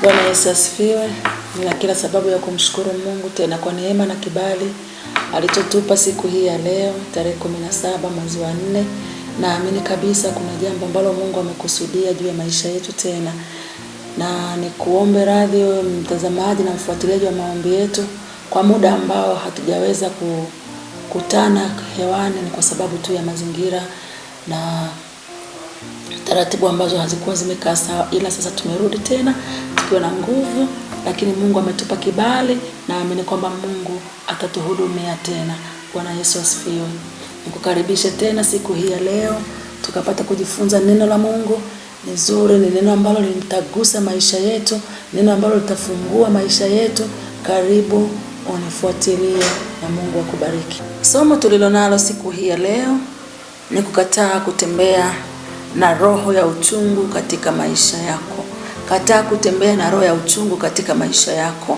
Bwana Yesu asifiwe. Nina kila sababu ya kumshukuru Mungu tena kwa neema na kibali alichotupa siku hii ya leo tarehe 17 mwezi wa 4. Naamini kabisa kuna jambo ambalo Mungu amekusudia juu ya maisha yetu tena. Na nikuombe radhi wewe mtazamaji na mfuatiliaji wa maombi yetu kwa muda ambao hatujaweza kukutana hewani, ni kwa sababu tu ya mazingira na taratibu ambazo hazikuwa zimekaa sawa, ila sasa tumerudi tena tukiwa na nguvu, lakini Mungu ametupa kibali na naamini kwamba Mungu atatuhudumia tena. Bwana Yesu asifiwe. Nikukaribishe tena siku hii ya leo tukapata kujifunza neno la Mungu. Ni zuri, ni neno ambalo litagusa maisha yetu, neno ambalo litafungua maisha yetu. Karibu unifuatilie na Mungu akubariki. Somo tulilonalo siku hii ya leo ni kukataa kutembea na roho ya uchungu katika maisha yako. Kataa kutembea na roho ya uchungu katika maisha yako.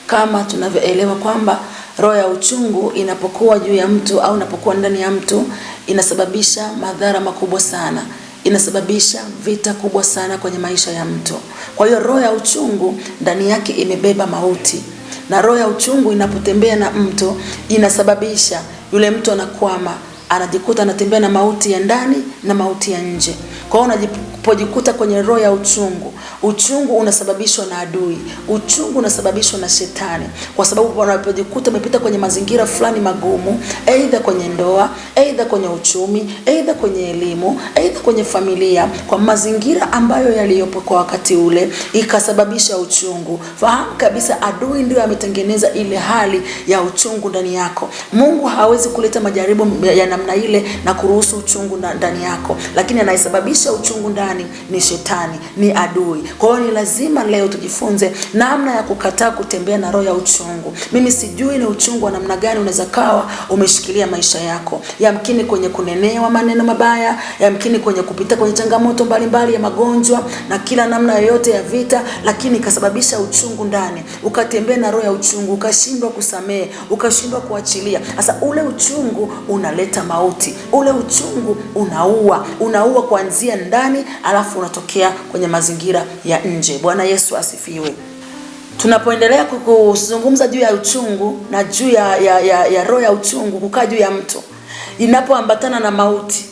Kama tunavyoelewa kwamba roho ya uchungu inapokuwa juu ya mtu au inapokuwa ndani ya mtu inasababisha madhara makubwa sana. Inasababisha vita kubwa sana kwenye maisha ya mtu. Kwa hiyo roho ya uchungu ndani yake imebeba mauti. Na roho ya uchungu inapotembea na mtu inasababisha yule mtu anakwama, anajikuta anatembea na mauti ya ndani na mauti ya nje. Kwa hiyo unapojikuta kwenye roho ya uchungu, uchungu unasababishwa na adui, uchungu unasababishwa na shetani. Kwa sababu unapojikuta umepita kwenye mazingira fulani magumu, aidha kwenye ndoa, aidha kwenye uchumi, aidha kwenye elimu, aidha kwenye familia, kwa mazingira ambayo yaliyopo kwa wakati ule ikasababisha uchungu, fahamu kabisa adui ndio ametengeneza ile hali ya uchungu ndani yako. Mungu hawezi kuleta majaribu ya namna ile na kuruhusu uchungu ndani yako, lakini anayesababisha uchungu ndani ni shetani, ni adui. Kwa hiyo ni lazima leo tujifunze namna ya kukataa kutembea na roho ya uchungu. Mimi sijui ni uchungu wa namna gani unaweza kawa umeshikilia maisha yako. Yamkini kwenye kunenewa maneno mabaya, yamkini kwenye kupita kwenye changamoto mbalimbali ya magonjwa na kila namna yoyote ya vita, lakini ikasababisha uchungu ndani. Ukatembea na roho ya uchungu, ukashindwa kusamehe, ukashindwa kuachilia. Sasa ule uchungu unaleta mauti. Ule uchungu unaua kuanzia ndani, alafu unatokea kwenye mazingira ya nje. Bwana Yesu asifiwe. Tunapoendelea kuzungumza juu ya uchungu na juu ya roho ya uchungu kukaa juu ya mtu, inapoambatana na mauti,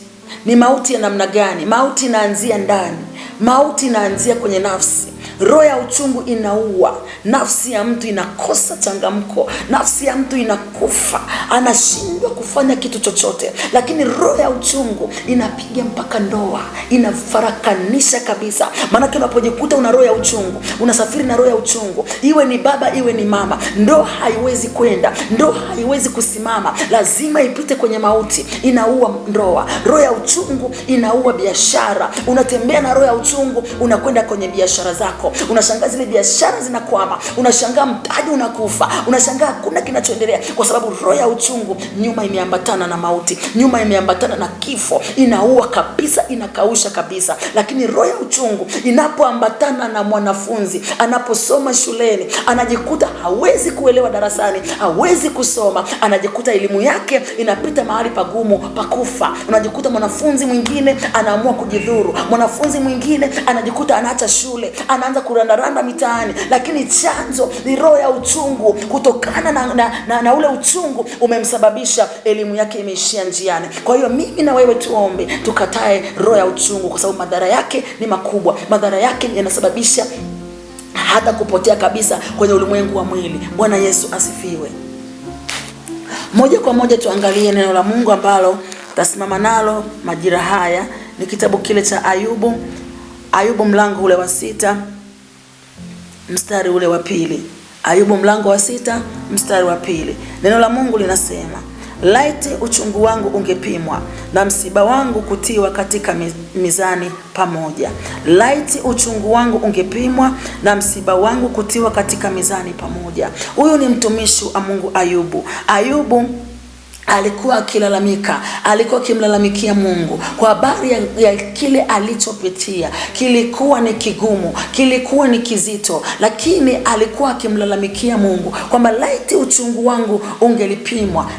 ni mauti ya namna gani? Mauti inaanzia ndani. Mauti inaanzia kwenye nafsi. Roho ya uchungu inaua. Nafsi ya mtu inakosa changamko. Nafsi ya mtu inakufa. Anashindwa kufanya kitu chochote. Lakini roho ya uchungu inapiga mpaka ndoa. Inafarakanisha kabisa. Maana unapojikuta una roho ya uchungu, unasafiri na roho ya uchungu, iwe ni baba iwe ni mama, ndoa haiwezi kwenda, ndoa haiwezi kusimama, lazima ipite kwenye mauti. Inaua ndoa. Roho ya uchungu inaua biashara. Unatembea na roho ya uchungu, unakwenda kwenye biashara zako, unashangaa zile biashara zinakwama, unashangaa mtaji unakufa, unashangaa hakuna kinachoendelea, kwa sababu roho ya uchungu nyuma imeambatana na mauti, nyuma imeambatana na kifo. Inaua kabisa, inakausha kabisa. Lakini roho ya uchungu inapoambatana na mwanafunzi, anaposoma shuleni, anajikuta hawezi kuelewa darasani, hawezi kusoma, anajikuta elimu yake inapita mahali pagumu pakufa. Unajikuta mwanafunzi mwingine anaamua kujidhuru, mwanafunzi mwingine anajikuta anaacha shule, anaanza kurandaranda mitaani, lakini chanzo ni roho ya uchungu. Kutokana na ule uchungu umemsababisha elimu yake imeishia njiani. Kwa hiyo mimi na wewe tuombe tukatae roho ya uchungu, kwa sababu madhara yake ni makubwa. Madhara yake yanasababisha hata kupotea kabisa kwenye ulimwengu wa mwili. Bwana Yesu asifiwe. Moja kwa moja tuangalie neno la Mungu ambalo tasimama nalo majira haya. Ni kitabu kile cha Ayubu. Ayubu mlango ule wa 6 mstari ule wa 2. Ayubu mlango wa 6 mstari wa 2. Neno la Mungu linasema, laiti uchungu wangu ungepimwa na msiba wangu kutiwa katika mizani pamoja. Laiti uchungu wangu ungepimwa na msiba wangu kutiwa katika mizani pamoja. Huyu ni mtumishi wa Mungu Ayubu. Ayubu alikuwa akilalamika, alikuwa akimlalamikia Mungu kwa habari ya kile alichopitia. Kilikuwa ni kigumu, kilikuwa ni kizito, lakini alikuwa akimlalamikia Mungu kwamba laiti uchungu wangu ungelipimwa,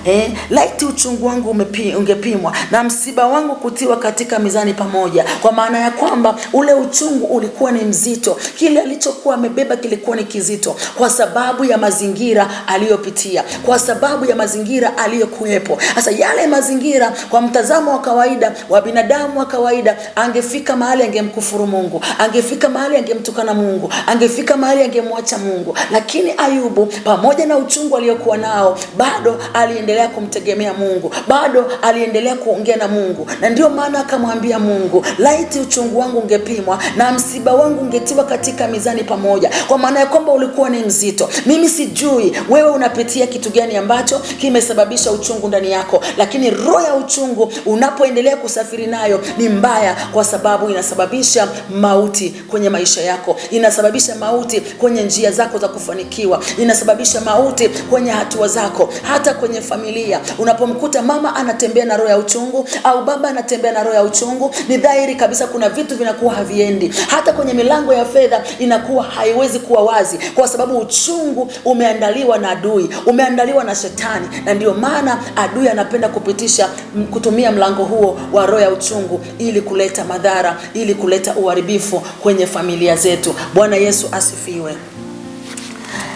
laiti uchungu wangu ungepimwa na msiba wangu kutiwa katika mizani pamoja. Kwa maana ya kwamba ule uchungu ulikuwa ni mzito, kile alichokuwa amebeba kilikuwa ni kizito kwa sababu ya mazingira aliyopitia, kwa sababu ya mazingira aliyokuwepo. Sasa yale mazingira kwa mtazamo wa kawaida wa binadamu wa kawaida, angefika mahali angemkufuru Mungu, angefika mahali angemtukana Mungu, angefika mahali angemwacha Mungu. Lakini Ayubu pamoja na uchungu aliyokuwa nao, bado aliendelea kumtegemea Mungu, bado aliendelea kuongea na Mungu. Na ndio maana akamwambia Mungu, laiti uchungu wangu ungepimwa na msiba wangu ungetiwa katika mizani pamoja. Kwa maana ya kwamba ulikuwa ni mzito. Mimi sijui wewe unapitia kitu gani ambacho kimesababisha uchungu ndani yako, lakini roho ya uchungu unapoendelea kusafiri nayo ni mbaya, kwa sababu inasababisha mauti kwenye maisha yako, inasababisha mauti kwenye njia zako za kufanikiwa, inasababisha mauti kwenye hatua zako, hata kwenye familia. Unapomkuta mama anatembea na roho ya uchungu au baba anatembea na roho ya uchungu, ni dhahiri kabisa kuna vitu vinakuwa haviendi. Hata kwenye milango ya fedha inakuwa haiwezi kuwa wazi, kwa sababu uchungu umeandaliwa na adui, umeandaliwa na shetani. Na ndio maana adui anapenda kutumia mlango huo wa roho ya uchungu ili kuleta madhara, ili kuleta uharibifu kwenye familia zetu. Bwana Yesu asifiwe.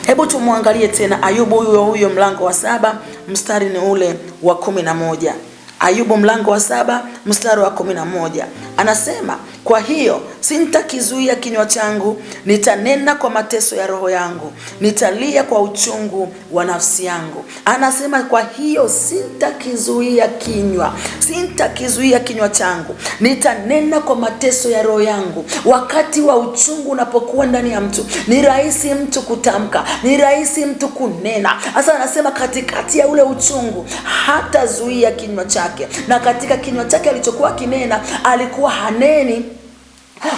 Hebu tumwangalie tena Ayubu huyo mlango wa 7 mstari ni ule wa 11. Ayubu mlango wa 7 mstari wa 11 anasema, kwa hiyo sintakizuia kinywa changu, nitanena kwa mateso ya roho yangu, nitalia kwa uchungu wa nafsi yangu. Anasema kwa hiyo sintakizuia kinywa changu, nitanena kwa mateso ya roho yangu. Wakati wa uchungu unapokuwa ndani ya mtu, ni rahisi mtu kutamka, ni rahisi mtu kunena. Sasa anasema katikati ya ule uchungu hatazuia kinywa chake, na katika kinywa chake alichokuwa kinena, alikuwa haneni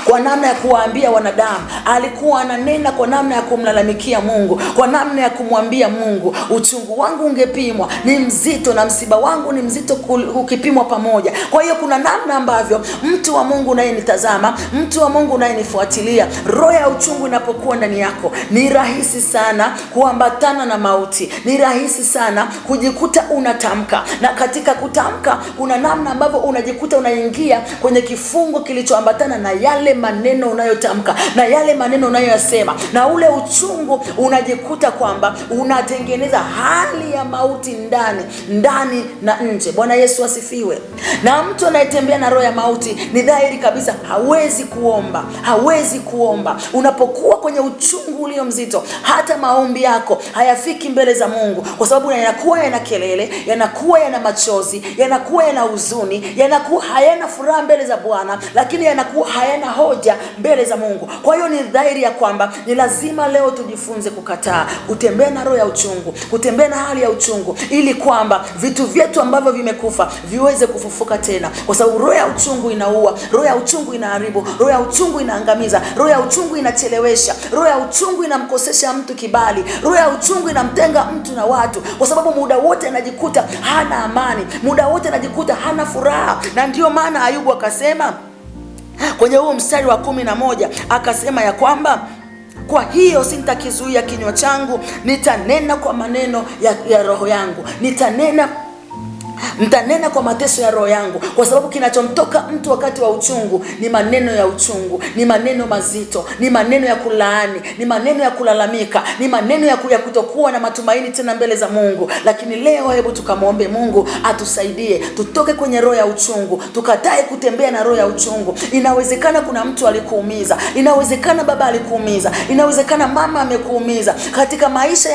kwa namna ya kuwaambia wanadamu, alikuwa ananena kwa namna ya kumlalamikia Mungu, kwa namna ya kumwambia Mungu, uchungu wangu ungepimwa, ni mzito, na msiba wangu ni mzito ukipimwa pamoja. Kwa hiyo kuna namna ambavyo mtu wa Mungu unayenitazama, mtu wa Mungu unayenifuatilia, roho ya uchungu inapokuwa ndani yako, ni rahisi sana kuambatana na mauti, ni rahisi sana kujikuta unatamka. Na katika kutamka kuna namna ambavyo unajikuta unaingia kwenye kifungo kilichoambatana na yale maneno unayotamka na yale maneno unayoyasema, na ule uchungu unajikuta kwamba unatengeneza hali ya mauti ndani na nje. Bwana Yesu asifiwe. Na mtu anayetembea na roho ya mauti, ni dhahiri kabisa hawezi kuomba. Unapokuwa kwenye uchungu ulio mzito, hata maombi yako hayafiki mbele za Mungu, kwa sababu yanakuwa yana kelele, yanakuwa yana machozi, yanakuwa yana huzuni, yanakuwa hayana furaha mbele za Bwana, lakini yanakuwa hayana hoja mbele za Mungu. Kwa hiyo ni dhahiri ya kwamba ni lazima leo tujifunze kukataa kutembea na roho ya uchungu, kutembea na hali ya uchungu, ili kwamba vitu vyetu ambavyo vimekufa viweze kufufuka tena, kwa sababu roho ya uchungu inaua, roho ya uchungu inaharibu, roho ya uchungu inaangamiza, roho ya uchungu inachelewesha, roho ya uchungu inamkosesha mtu kibali, roho ya uchungu inamtenga mtu na watu, kwa sababu muda wote anajikuta hana amani, muda wote anajikuta hana furaha. Na ndio maana Ayubu akasema kwenye huo mstari wa 11, akasema ya kwamba kwa hiyo sintakizuia kinywa changu, nitanena kwa maneno ya roho yangu, nitanena kwa mateso ya roho yangu. Kwa sababu kinachomtoka mtu wakati wa uchungu ni maneno ya uchungu, ni maneno mazito, ni maneno ya kulaani, ni maneno ya kulalamika, ni maneno ya kutokuwa na matumaini tena mbele za Mungu. Lakini leo hebu tukamwombe Mungu atusaidie tutoke kwenye roho ya uchungu, tukatae kutembea na roho ya uchungu. Inawezekana kuna mtu alikuumiza, inawezekana baba alikuumiza, inawezekana mama amekuumiza katika maisha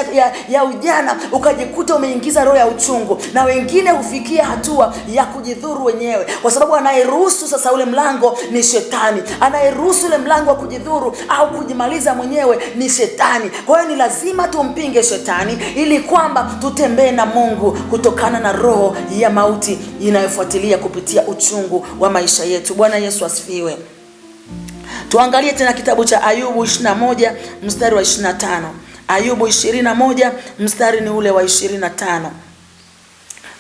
ya ujana, ukajikuta umeingiza roho ya uchungu, na wengine hufikia hatua ya kujidhuru wenyewe, kwa sababu anayeruhusu sasa ule mlango ni shetani. Anayeruhusu ule mlango wa kujidhuru au kujimaliza mwenyewe ni shetani. Kwa hiyo ni lazima tumpinge shetani ili kwamba tutembee na Mungu kutokana na roho ya mauti inayofuatilia kupitia uchungu wa maisha yetu. Bwana Yesu asifiwe. Tuangalie tena kitabu cha Ayubu 21 mstari wa 25. Ayubu 21 mstari ni ule wa 25.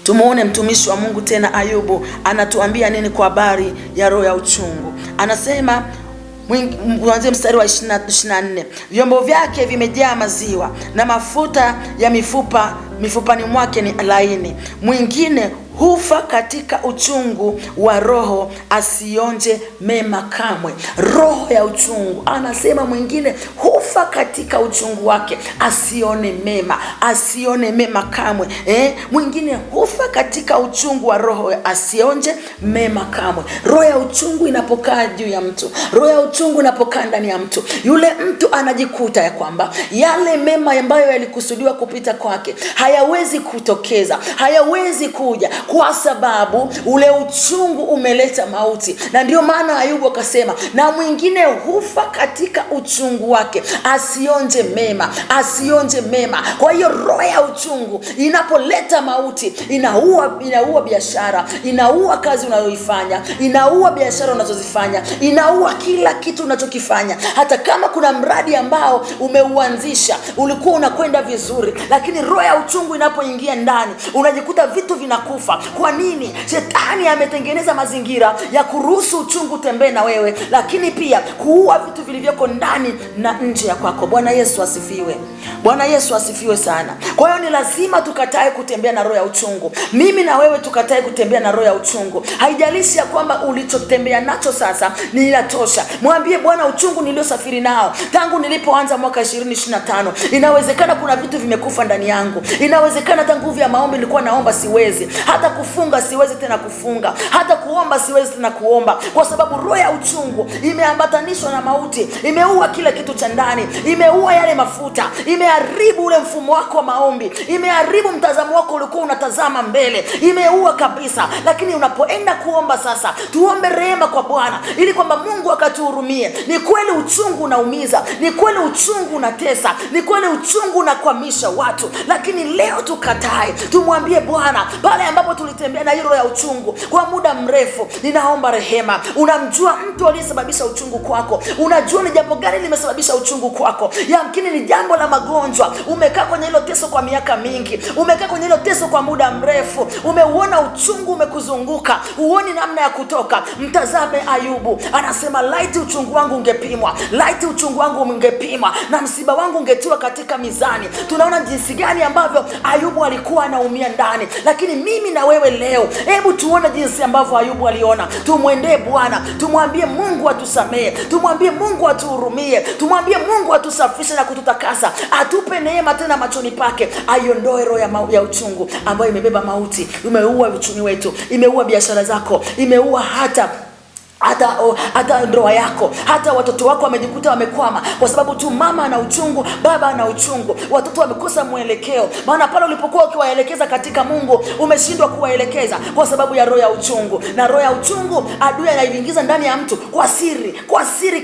Tumuone mtumishi wa Mungu tena Ayubu anatuambia nini kwa habari ya roho ya uchungu. Anasema kuanzia mstari wa 24, vyombo vyake vimejaa maziwa na mafuta ya mifupani mwake ni laini. Mwingine hufa katika uchungu wa roho, asionje mema kamwe. Roho ya uchungu, anasema mwingine hufa katika uchungu wake, asione mema kamwe. Mwingine hufa katika uchungu wa roho, asionje mema kamwe. Roho ya uchungu inapokaa juu ya mtu, roho ya uchungu inapokaa ndani ya mtu, yule mtu anajikuta ya kwamba yale mema ambayo yalikusudiwa kupita kwake hayawezi kutokeza, hayawezi kuja, kwa sababu ule uchungu umeleta mauti. Na ndio maana Ayubu akasema, na mwingine hufa katika uchungu wake, asionje mema. Kwa hiyo roho ya uchungu inapoleta mauti, inaua biashara, inaua kazi unayoifanya, inaua biashara unazozifanya, inaua kila kitu unachokifanya. Hata kama kuna mradi ambao umeuanzisha, ulikuwa unakwenda vizuri, lakini roho ya uchungu inapoingia ndani, unajikuta vitu vinakufa. Kwa nini? Shetani ametengeneza mazingira ya kuruhusu uchungu tembee na wewe, lakini pia kuua vitu vilivyoko ndani na nje ya kwako. Bwana Yesu asifiwe. Bwana Yesu asifiwe sana. Kwa hiyo ni lazima tukatae kutembea na roho ya uchungu. Mimi na wewe tukatae kutembea na roho ya uchungu. Haijalishi ya kwamba ulichotembea nacho sasa ni inatosha. Mwambie Bwana, uchungu niliosafiri nao tangu nilipoanza mwaka 2025, inawezekana kuna vitu vimekufa ndani yangu. Inawezekana hata nguvu ya maombi nilikuwa naomba siwezi, hata kufunga siwezi tena kufunga, hata kuomba siwezi tena kuomba, kwa sababu roho ya uchungu imeambatanishwa na mauti. Imeua kila kitu cha ndani, imeua yale mafuta, imeharibu ule mfumo wako wa maombi, imeharibu mtazamo wako ulikuwa unatazama mbele, imeua kabisa. Lakini unapoenda kuomba sasa, tuombe rehema kwa Bwana ili kwamba Mungu akatuhurumie. Ni kweli uchungu unaumiza, ni kweli uchungu unatesa, ni kweli uchungu unakwamisha watu, lakini leo tukatae, tumwambie Bwana, pale ambapo tulitembea na hilo ya uchungu kwa muda mrefu, ninaomba rehema. Unamjua mtu aliyesababisha uchungu kwako, unajua ni jambo gani limesababisha uchungu kwako. Yamkini ni jambo la magonjwa, umekaa kwenye hilo teso kwa miaka mingi, umekaa kwenye hilo teso kwa muda mrefu, umeuona uchungu umekuzunguka, huoni namna ya kutoka. Mtazame Ayubu, anasema laiti uchungu wangu ungepimwa, laiti uchungu wangu ungepimwa na msiba wangu ungetiwa katika mizani. Tunaona jinsi gani ambavyo Ayubu alikuwa anaumia ndani, lakini mimi na wewe leo, hebu tuone jinsi ambavyo Ayubu aliona. Tumwendee Bwana, tumwambie Mungu atusamee, tumwambie Mungu atuhurumie, tumwambie Mungu atusafishe na kututakasa, atupe neema tena machoni pake, aiondoe roho ya uchungu ambayo imebeba mauti. Imeua uchumi wetu, imeua biashara zako, imeua hata ndoa yako, hata watoto wako wamejikuta wamekwama kwa sababu tu mama ana uchungu, baba ana uchungu, watoto wamekosa mwelekeo. Maana pale ulipokuwa ukiwaelekeza katika Mungu, umeshindwa kuwaelekeza kwa sababu ya roho ya uchungu. Na roho ya uchungu adui anaiingiza ndani ya mtu kwa siri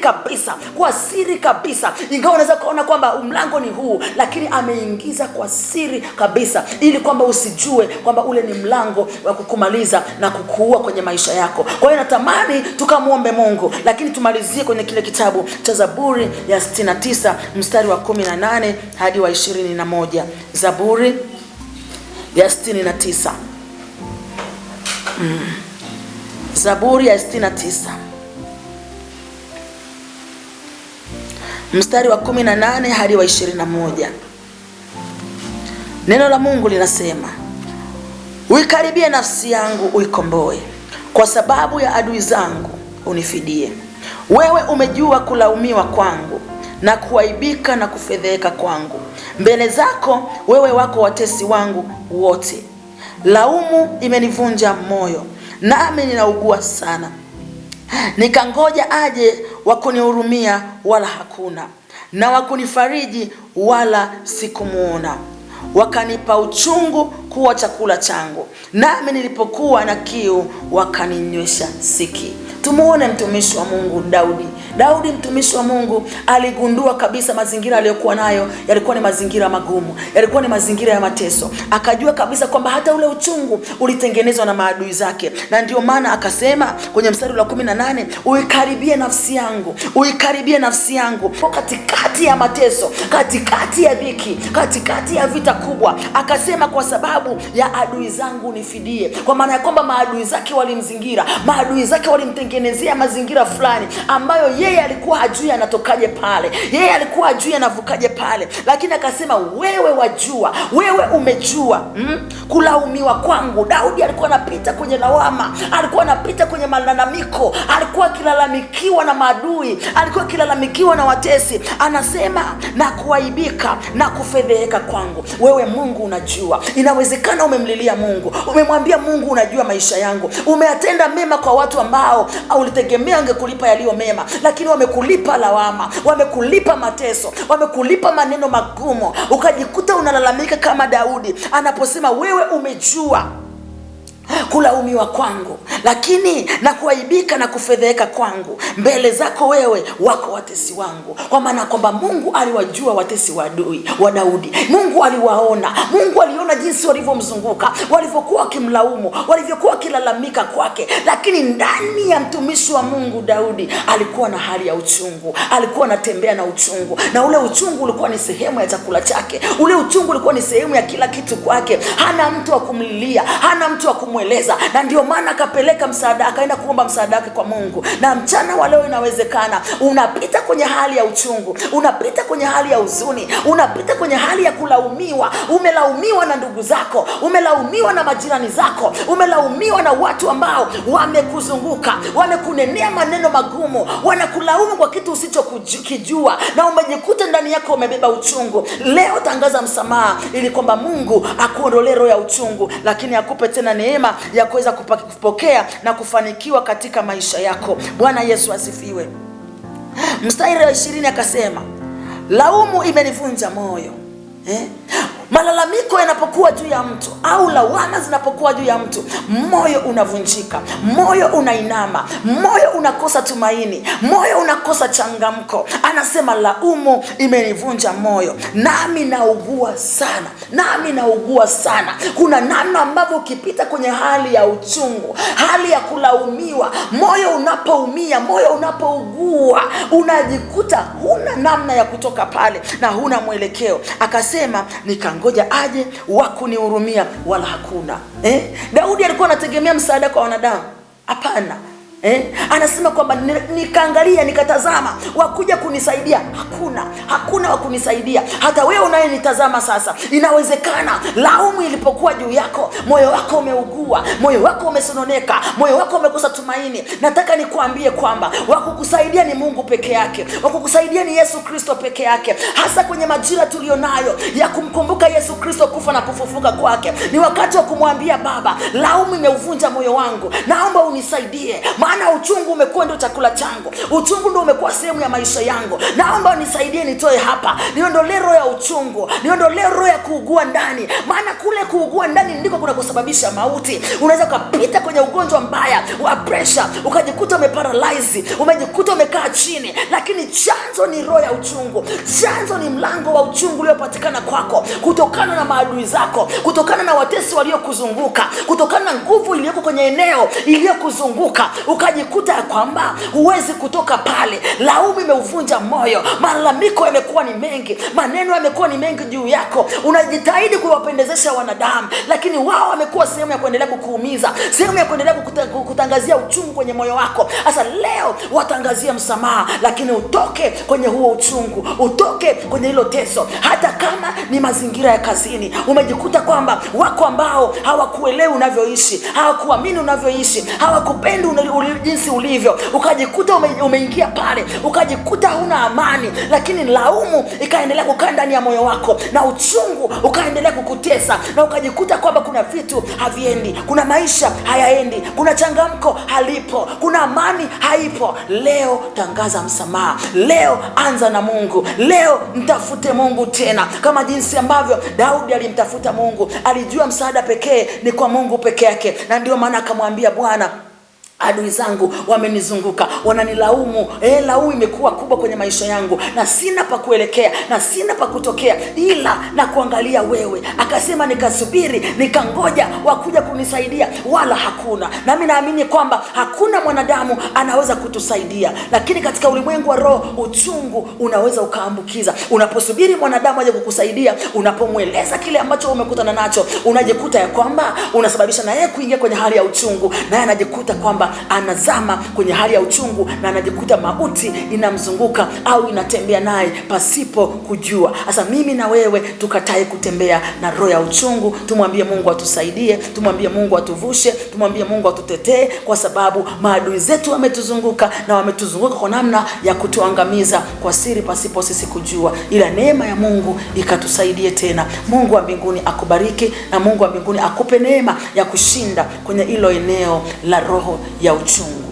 kabisa. Ingawa unaweza kuona kwamba mlango ni huu, lakini ameingiza kwa siri kabisa, ili kwamba usijue kwamba ule ni mlango wa kukumaliza na kukuua kwenye maisha yako. Kwa hiyo natamani tukamwombe Mungu, lakini tumalizie kwenye kile kitabu cha Zaburi ya 69 mstari wa 18 hadi wa 21. Zaburi ya 69. Zaburi ya 69 mstari wa 18 hadi wa 21. Neno la Mungu linasema, uikaribie nafsi yangu uikomboe, kwa sababu ya adui zangu unifidie. Wewe umejua kulaumiwa kwangu na kuaibika na kufedheka kwangu. Mbele zako wewe wako watesi wangu wote. Laumu imenivunja moyo, nami ninaugua sana. Nikangoja aje wakunihurumia, wala hakuna, na wakunifariji, wala sikumuona. Wakanipa uchungu kuwa chakula changu, nami nilipokuwa na kiu wakaninywesha siki. Tumuone mtumishi wa Mungu Daudi Daudi mtumishi wa Mungu aligundua kabisa mazingira aliyokuwa nayo yalikuwa ni mazingira magumu, yalikuwa ni mazingira ya mateso. Akajua kabisa kwamba hata ule uchungu ulitengenezwa na maadui zake, na ndio maana akasema kwenye mstari wa 18, uikaribie nafsi yangu, uikaribie nafsi yangu katikati ya mateso, katikati ya dhiki, katikati ya vita kubwa. Akasema kwa sababu ya adui zangu nifidie, kwa maana ya kwamba maadui zake walimzingira, maadui zake walimtengenezea mazingira fulani ambayo yeye alikuwa hajui anatokaje pale, yeye alikuwa hajui anavukaje pale. Lakini akasema wewe wajua, wewe umejua kulaumiwa kwangu. Daudi alikuwa anapita kwenye lawama, alikuwa anapita kwenye malalamiko, alikuwa akilalamikiwa na maadui, alikuwa akilalamikiwa na watesi. Anasema na kuaibika na kufedheheka kwangu. Wewe Mungu unajua. Inawezekana umemlilia Mungu, umemwambia Mungu, unajua maisha yangu, umeatenda mema kwa watu ambao ulitegemea angekulipa yaliyo mema, lakini wamekulipa lawama, wamekulipa mateso, wamekulipa maneno magumu. Ukajikuta unalalamika kama Daudi anaposema wewe umejua kulaumiwa kwangu, lakini na kuaibika na kufedheheka kwangu. Mbele zako wewe wako watesi wangu. Kwa maana kwamba Mungu aliwajua watesi wa Daudi. Mungu aliwaona. Mungu aliona jinsi walivyomzunguka, walivyokuwa wakimlaumu, walivyokuwa wakilalamika kwake. Lakini ndani ya mtumishi wa Mungu Daudi alikuwa na hali ya uchungu, alikuwa anatembea na uchungu, na ule uchungu ulikuwa ni sehemu ya chakula chake. Ule uchungu ulikuwa ni sehemu ya kila kitu kwake. Hana mtu wa kumlilia, hana mtu wa kumweleza, na ndio maana akapeleka msaada, akaenda kuomba msaada wake kwa Mungu. Na mchana wa leo inawezekana unapita kwenye hali ya uchungu, unapita kwenye hali ya huzuni, unapita kwenye hali ya kulaumiwa. Umelaumiwa na ndugu zako, umelaumiwa na majirani zako, umelaumiwa na watu ambao wamekuzunguka, wamekunenea maneno magumu, wanakulaumu kwa kitu usichokijua, na umejikuta ndani yako umebeba uchungu. Leo tangaza msamaha ili kwamba Mungu akuondolee roho ya uchungu, lakini akupe tena neema ya kuweza kupokea na kufanikiwa katika maisha yako. Bwana Yesu asifiwe. Mstari wa 20 akasema, laumu imenivunja moyo. Malalamiko yanapokuwa juu ya mtu au lawama zinapokuwa juu ya mtu, moyo unavunjika, moyo unainama, moyo unakosa tumaini, moyo unakosa changamko. Anasema laumu imenivunja moyo, nami naugua sana, nami naugua sana. Kuna namna ambavyo ukipita kwenye hali ya uchungu, hali ya kulaumiwa, moyo unapoumia, moyo unapougua, unajikuta huna namna ya kutoka pale na huna mwelekeo. Akasema nikangoja aje wakunihurumia, wala hakuna. Daudi alikuwa anategemea msaada kwa wanadamu? Hapana. Anasema kwamba nikaangalia, nikatazama wakuja kunisaidia, hakuna wakunisaidia. Hata wewe unayenitazama sasa, inawezekana laumu ilipokuwa juu yako, moyo wako umeugua, moyo wako umesononeka, moyo wako umekosa tumaini. Nataka nikuambie kwamba wakukusaidia ni Mungu peke yake, wakukusaidia ni Yesu Kristo peke yake. Hasa kwenye majira tulionayo ya kumkumbuka Yesu Kristo kufa na kufufuka kwake, ni wakati wa kumwambia Baba, laumu imeuvunja moyo wangu, naomba unisaidie, maana uchungu umekuwa ndio chakula changu, uchungu ndio umekuwa sehemu ya maisha yangu. Naomba unisaidie nitoe hapa, niondolee roho ya uchungu, niondolee roho ya kuugua ndani, maana kule kuugua ndani ndiko kuna kusababisha mauti. Unaweza kupita kwenye ugonjwa mbaya wa pressure, ukajikuta umeparalyze, umejikuta umekaa chini, lakini chanzo ni roho ya uchungu. Chanzo ni mlango wa uchungu uliopatikana kwako kutokana na maadui zako, kutokana na watesi waliokuzunguka, kutokana na nguvu iliyoko kwenye eneo iliyokuzunguka. Ukajikuta kwamba huwezi kutoka pale. Laumu imeuvunja moyo, malalamiko yamekuwa ni mengi, maneno yamekuwa ni mengi juu yako. Unajitahidi kuwapendezesha wanadamu, lakini wao wamekuwa sehemu ya kuendelea kukuumiza, sehemu ya kuendelea kutangazia uchungu kwenye moyo wako. Sasa leo watangazia msamaha, lakini utoke kwenye huo uchungu, utoke kwenye hilo teso. Hata kama ni mazingira ya kazini, umejikuta kwamba wako ambao hawakuelewi unavyoishi, hawakuamini unavyoishi, hawakupendi jinsi ulivyo. Ukajikuta umeingia pale, ukajikuta huna amani, lakini laumu ikaendelea kukaa ndani ya moyo wako, na uchungu ukaendelea kukutesa, na ukajikuta kwamba kuna vitu haviendi, kuna maisha hayaendi, kuna changamko halipo, kuna amani haipo. Leo tangaza msamaha, leo anza na Mungu, leo mtafute Mungu tena, kama jinsi ambavyo Daudi alimtafuta Mungu. Alijua msaada pekee ni kwa Mungu peke yake, na ndio maana akamwambia Bwana, Adui zangu wamenizunguka, wananilaumu. Laumu imekuwa kubwa kwenye maisha yangu, na sina pa kuelekea na sina pa kutokea ila na kuangalia wewe. Akasema nikasubiri, nikangoja wakuja kunisaidia, wala hakuna. Nami naamini kwamba hakuna mwanadamu anaweza kutusaidia, lakini katika ulimwengu wa roho uchungu unaweza ukaambukiza. Unaposubiri mwanadamu aje kukusaidia, unapomweleza kile ambacho umekutana nacho, unajikuta ya kwamba unasababisha na yeye kuingia kwenye hali ya uchungu, na yeye anajikuta kwamba anazama kwenye hali ya uchungu, na anajikuta mauti inamzunguka au inatembea naye pasipo kujua. Sasa mimi na wewe tukatae kutembea na roho ya uchungu. Tumwambie Mungu atusaidie, tumwambie Mungu atuvushe, tumwambie Mungu atutetee, kwa sababu maadui zetu wametuzunguka, na wametuzunguka kwa namna ya kutuangamiza kwa siri pasipo sisi kujua. Ila neema ya Mungu ikatusaidie tena. Mungu wa mbinguni akubariki, na Mungu wa mbinguni akupe neema ya kushinda kwenye hilo eneo la roho ya uchungu.